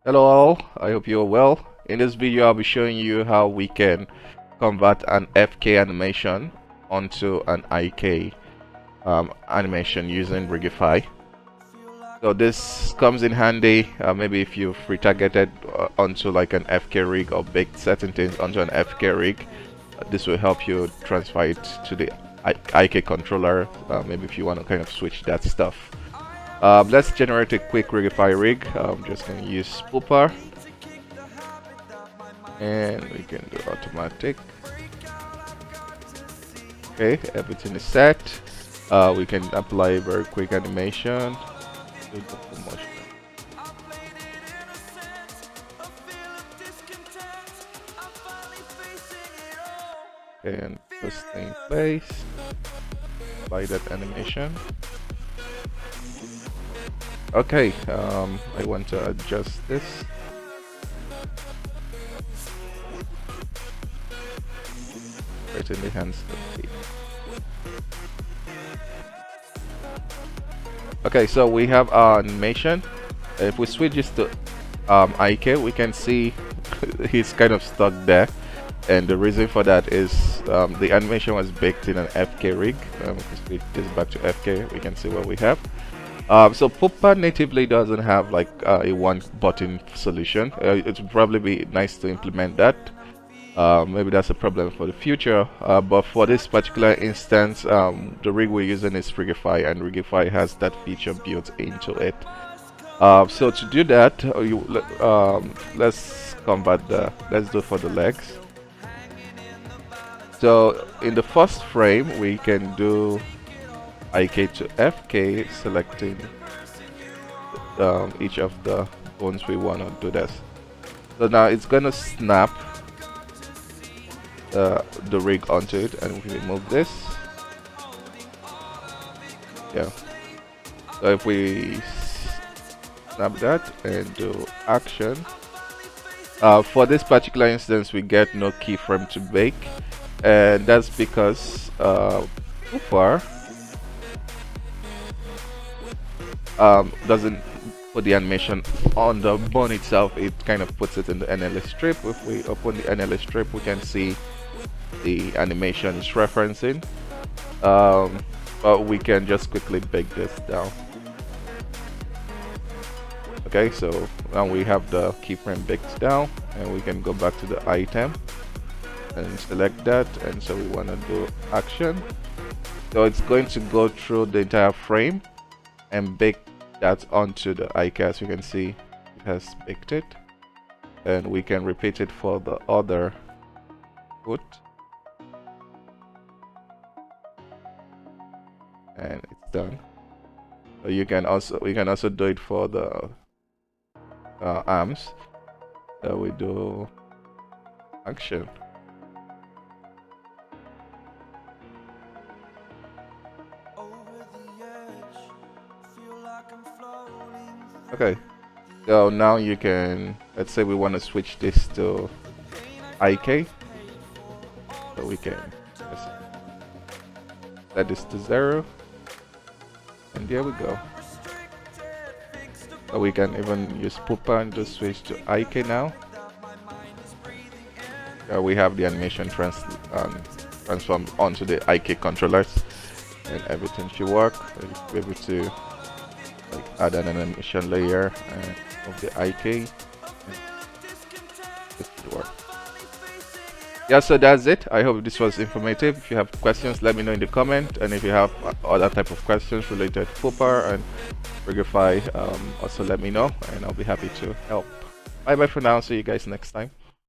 Hello all, I hope you're well. In this video I'll be showing you how we can convert an FK animation onto an IK animation using Rigify. So this comes in handy maybe if you've retargeted onto like an FK rig or baked certain things onto an FK rig. This will help you transfer it to the IK controller, maybe if you want to kind of switch that stuff. Let's generate a quick Rigify rig. I'm just going to use Pooper, and we can do automatic. Okay, everything is set. We can apply a very quick animation. Do the promotion. And just stay in place. Apply that animation. Okay, I want to adjust this. Right in the hands of the feet. Okay, so we have our animation. If we switch this to IK, we can see he's kind of stuck there, and the reason for that is the animation was baked in an FK rig. If we switch this back to FK, we can see what we have. So Pooper natively doesn't have like a one button solution. It would probably be nice to implement that. Maybe that's a problem for the future, but for this particular instance, the rig we're using is Rigify, and Rigify has that feature built into it. So to do that, let's let's do for the legs. So in the first frame, we can do IK to FK, selecting each of the bones we want to do this. So now it's gonna snap the rig onto it, and we remove this. Yeah. So if we snap that and do action, for this particular instance, we get no keyframe to bake, and that's because Pooper doesn't put the animation on the bone itself. It kind of puts it in the NLS strip. If we open the NLS strip, we can see the animation is referencing, but we can just quickly bake this down. Okay, so now we have the keyframe baked down, and we can go back to the item and select that, and so we want to do action. So it's going to go through the entire frame and bake that onto the IK. As you can see, it has baked it, and we can repeat it for the other foot, and it's done. So we can also do it for the arms. So we do action. Okay, so now you can, let's say we want to switch this to IK, so we can just set this to 0, and there we go. So we can even use Pooper and just switch to IK now. We have the animation transformed onto the IK controllers, and everything should work. You'll be able to add an animation layer of the IK. This should work. Yeah, so that's it. I hope this was informative. If you have questions, let me know in the comment, and if you have other type of questions related to Pooper and Rigify, also let me know, and I'll be happy to help. Bye bye for now. See you guys next time.